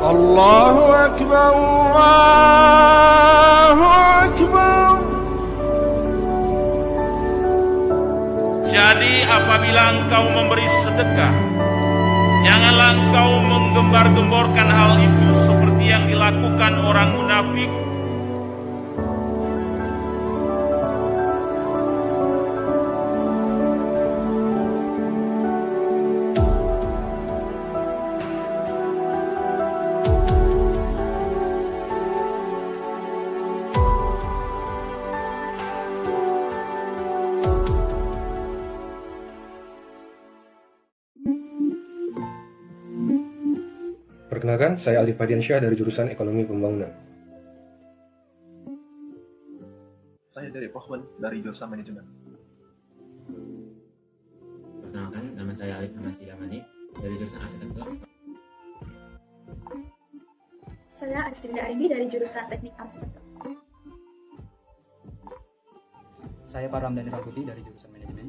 Allahu Akbar, Allahu Akbar. Jadi apabila engkau memberi sedekah, janganlah engkau menggembar-gemborkan hal itu seperti yang dilakukan orang munafik. Perkenalkan, saya Alif Fadiansyah dari jurusan Ekonomi Pembangunan. Saya dari Pohon dari jurusan Manajemen. Perkenalkan, nama saya Alif Hamasi Gamani dari jurusan Arsitektur. Saya Aristida Aribi dari jurusan Teknik Arsitektur. Saya Paramdani Rakuti dari jurusan Manajemen.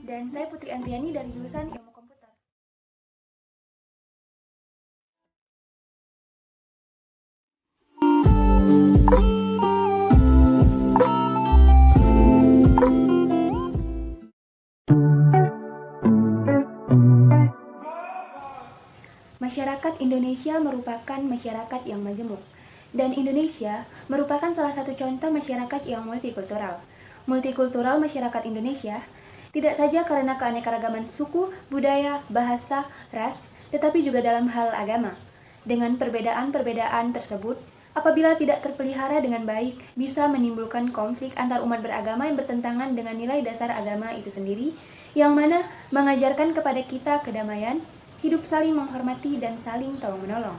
Dan saya Putri Andriani dari jurusan Ilmu Komputer. Masyarakat Indonesia merupakan masyarakat yang majemuk, dan Indonesia merupakan salah satu contoh masyarakat yang multikultural. Multikultural masyarakat Indonesia tidak saja karena keanekaragaman suku, budaya, bahasa, ras, tetapi juga dalam hal agama. Dengan perbedaan-perbedaan tersebut, apabila tidak terpelihara dengan baik, bisa menimbulkan konflik antar umat beragama yang bertentangan dengan nilai dasar agama itu sendiri, yang mana mengajarkan kepada kita kedamaian, hidup saling menghormati dan saling tolong-menolong.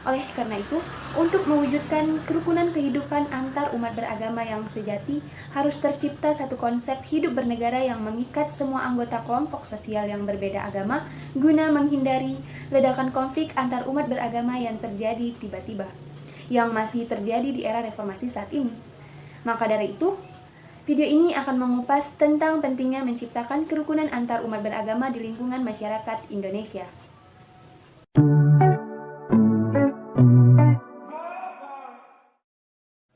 Oleh karena itu, untuk mewujudkan kerukunan kehidupan antar umat beragama yang sejati, harus tercipta satu konsep hidup bernegara yang mengikat semua anggota kelompok sosial yang berbeda agama, guna menghindari ledakan konflik antar umat beragama yang terjadi tiba-tiba, yang masih terjadi di era reformasi saat ini. Maka dari itu, video ini akan mengupas tentang pentingnya menciptakan kerukunan antar umat beragama di lingkungan masyarakat Indonesia.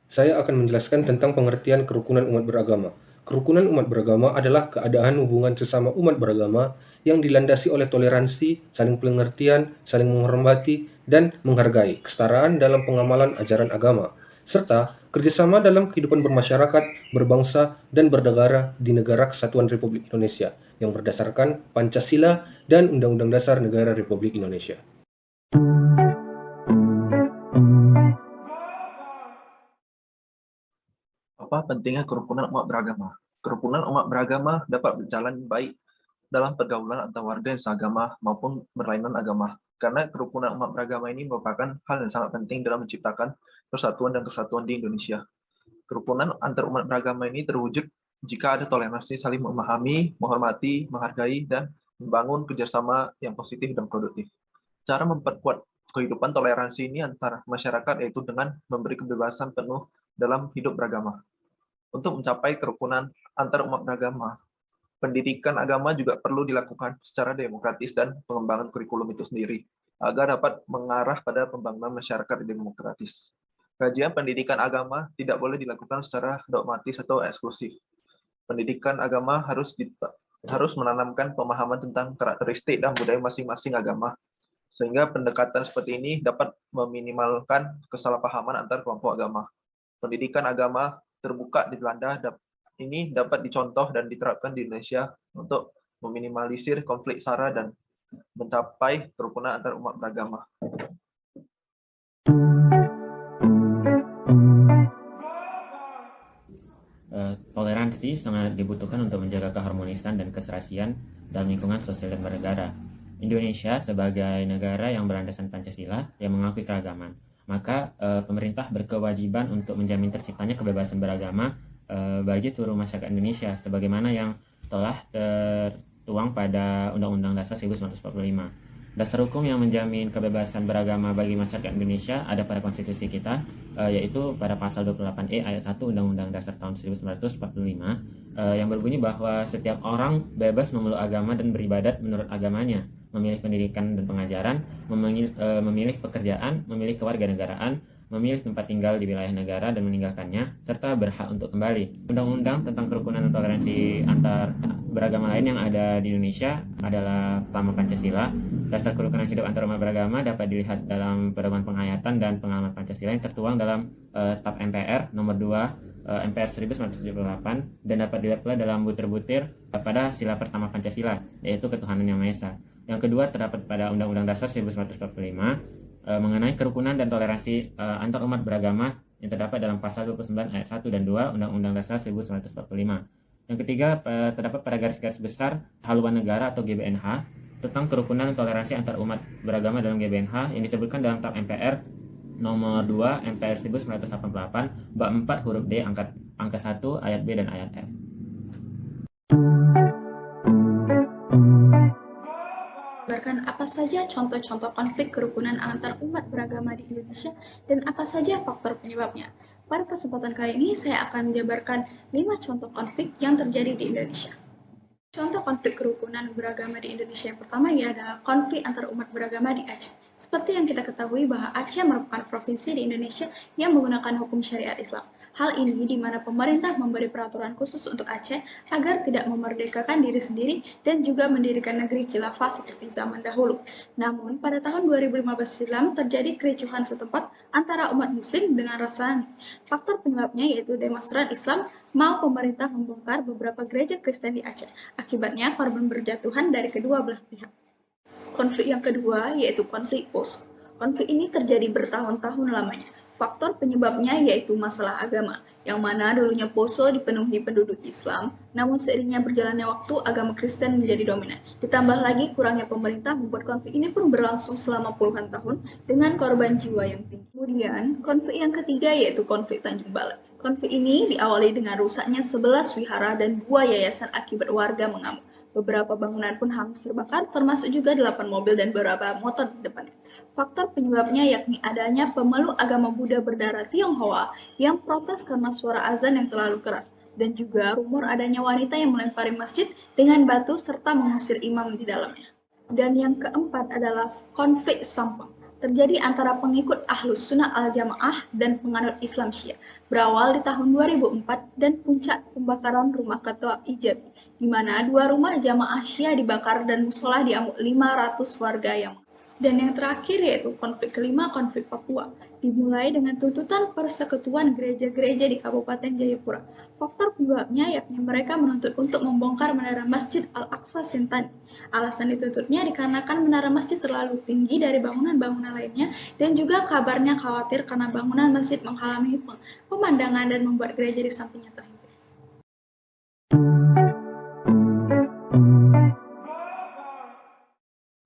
Saya akan menjelaskan tentang pengertian kerukunan umat beragama. Kerukunan umat beragama adalah keadaan hubungan sesama umat beragama yang dilandasi oleh toleransi, saling pengertian, saling menghormati, dan menghargai, kesetaraan dalam pengamalan ajaran agama, serta kerjasama dalam kehidupan bermasyarakat, berbangsa, dan bernegara di Negara Kesatuan Republik Indonesia yang berdasarkan Pancasila dan Undang-Undang Dasar Negara Republik Indonesia. Apa pentingnya kerukunan umat beragama? Kerukunan umat beragama dapat berjalan baik dalam pergaulan antar warga yang seagama maupun berlainan agama. Karena kerukunan umat beragama ini merupakan hal yang sangat penting dalam menciptakan persatuan dan kesatuan di Indonesia. Kerukunan antar umat beragama ini terwujud jika ada toleransi saling memahami, menghormati, menghargai, dan membangun kerjasama yang positif dan produktif. Cara memperkuat kehidupan toleransi ini antar masyarakat yaitu dengan memberi kebebasan penuh dalam hidup beragama. Untuk mencapai kerukunan antar umat beragama, pendidikan agama juga perlu dilakukan secara demokratis dan pengembangan kurikulum itu sendiri, agar dapat mengarah pada pembangunan masyarakat yang demokratis. Kajian pendidikan agama tidak boleh dilakukan secara dogmatis atau eksklusif. Pendidikan agama harus menanamkan pemahaman tentang karakteristik dan budaya masing-masing agama, sehingga pendekatan seperti ini dapat meminimalkan kesalahpahaman antar kelompok agama. Pendidikan agama terbuka di Belanda ini dapat dicontoh dan diterapkan di Indonesia untuk meminimalisir konflik SARA dan mencapai kerukunan antar umat beragama. Toleransi sangat dibutuhkan untuk menjaga keharmonisan dan keserasian dalam lingkungan sosial dan bernegara. Indonesia sebagai negara yang berlandaskan Pancasila yang mengakui keragaman, maka pemerintah berkewajiban untuk menjamin terciptanya kebebasan beragama bagi seluruh masyarakat Indonesia sebagaimana yang telah tertuang pada Undang-Undang Dasar 1945. Dasar hukum yang menjamin kebebasan beragama bagi masyarakat Indonesia ada pada konstitusi kita, yaitu pada pasal 28E ayat 1 Undang-Undang Dasar tahun 1945 yang berbunyi bahwa setiap orang bebas memeluk agama dan beribadat menurut agamanya, memilih pendidikan dan pengajaran, memilih pekerjaan, memilih kewarganegaraan, memilih tempat tinggal di wilayah negara dan meninggalkannya, serta berhak untuk kembali. Undang-undang tentang kerukunan dan toleransi antar beragama lain yang ada di Indonesia adalah pertama Pancasila. Dasar kerukunan hidup antar umat beragama dapat dilihat dalam pedoman penghayatan dan pengalaman Pancasila yang tertuang dalam TAP MPR nomor 2 MPR 1978 dan dapat dilihat pula dalam butir-butir pada sila pertama Pancasila, yaitu ketuhanan yang Maha Esa. Yang kedua terdapat pada Undang-Undang Dasar 1945 mengenai kerukunan dan toleransi antar umat beragama yang terdapat dalam pasal 29 ayat 1 dan 2 Undang-Undang Dasar 1945. Yang ketiga terdapat pada garis-garis besar haluan negara atau GBNH tentang kerukunan dan toleransi antar umat beragama dalam GBNH yang disebutkan dalam TAP MPR nomor 2 MPR 1988 bab 4 huruf D angka 1 ayat B dan ayat F. Gambarkan apa saja contoh-contoh konflik kerukunan antar umat beragama di Indonesia dan apa saja faktor penyebabnya. Pada kesempatan kali ini saya akan menjabarkan 5 contoh konflik yang terjadi di Indonesia. Contoh konflik kerukunan beragama di Indonesia yang pertama adalah konflik antar umat beragama di Aceh. Seperti yang kita ketahui bahwa Aceh merupakan provinsi di Indonesia yang menggunakan hukum syariat Islam. Hal ini di mana pemerintah memberi peraturan khusus untuk Aceh agar tidak memerdekakan diri sendiri dan juga mendirikan negeri khilafah seperti zaman dahulu. Namun, pada tahun 2015 silam terjadi kericuhan setempat antara umat muslim dengan Nasrani. Faktor penyebabnya yaitu demonstran Islam mau pemerintah membongkar beberapa gereja Kristen di Aceh. Akibatnya korban berjatuhan dari kedua belah pihak. Konflik yang kedua yaitu konflik Poso. Konflik ini terjadi bertahun-tahun lamanya. Faktor penyebabnya yaitu masalah agama, yang mana dulunya Poso dipenuhi penduduk Islam, namun seiringnya berjalannya waktu agama Kristen menjadi dominan. Ditambah lagi kurangnya pemerintah membuat konflik ini pun berlangsung selama puluhan tahun dengan korban jiwa yang tinggi. Kemudian konflik yang ketiga yaitu konflik Tanjung Balai. Konflik ini diawali dengan rusaknya 11 wihara dan 2 yayasan akibat warga mengamuk. Beberapa bangunan pun hangus terbakar, termasuk juga 8 mobil dan beberapa motor di depannya. Faktor penyebabnya yakni adanya pemeluk agama Buddha berdarah Tionghoa yang protes karena suara azan yang terlalu keras, dan juga rumor adanya wanita yang melempari masjid dengan batu serta mengusir imam di dalamnya. Dan yang keempat adalah konflik Sampang. Terjadi antara pengikut Ahlus Sunnah Al-Jamaah dan penganut Islam Syiah. Berawal di tahun 2004 dan puncak pembakaran rumah Ketua Ijabi, di mana 2 rumah jamaah Syiah dibakar dan musola diamuk 500 warga yang. Dan yang terakhir yaitu konflik kelima, konflik Papua. Dimulai dengan tuntutan persekutuan gereja-gereja di Kabupaten Jayapura. Faktor penyebabnya yakni mereka menuntut untuk membongkar menara Masjid Al-Aqsa Sentani. Alasan dituntutnya dikarenakan menara masjid terlalu tinggi dari bangunan-bangunan lainnya dan juga kabarnya khawatir karena bangunan masjid menghalangi pemandangan dan membuat gereja di sampingnya terhimpit.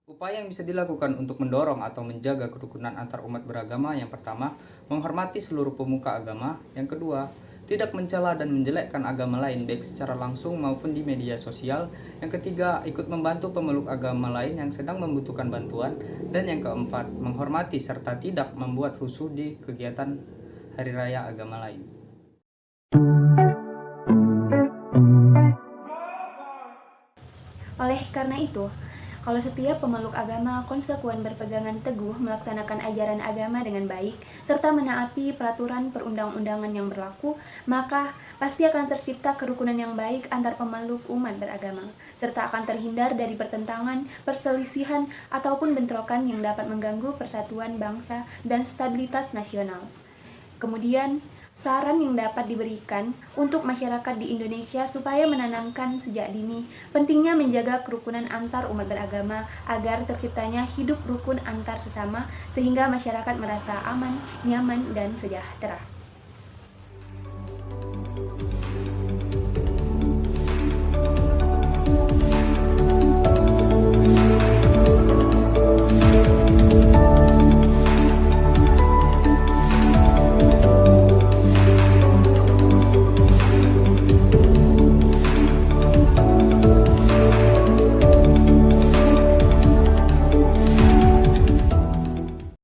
Upaya yang bisa dilakukan untuk mendorong atau menjaga kerukunan antar umat beragama yang pertama, menghormati seluruh pemuka agama. Yang kedua, tidak mencela dan menjelekkan agama lain baik secara langsung maupun di media sosial. Yang ketiga, ikut membantu pemeluk agama lain yang sedang membutuhkan bantuan. Dan yang keempat, menghormati serta tidak membuat rusuh di kegiatan hari raya agama lain. Oleh karena itu, kalau setiap pemeluk agama konsekuen berpegangan teguh melaksanakan ajaran agama dengan baik, serta menaati peraturan perundang-undangan yang berlaku, maka pasti akan tercipta kerukunan yang baik antar pemeluk umat beragama, serta akan terhindar dari pertentangan, perselisihan, ataupun bentrokan yang dapat mengganggu persatuan bangsa dan stabilitas nasional. Kemudian, saran yang dapat diberikan untuk masyarakat di Indonesia supaya menanamkan sejak dini pentingnya menjaga kerukunan antar umat beragama agar terciptanya hidup rukun antar sesama sehingga masyarakat merasa aman, nyaman, dan sejahtera.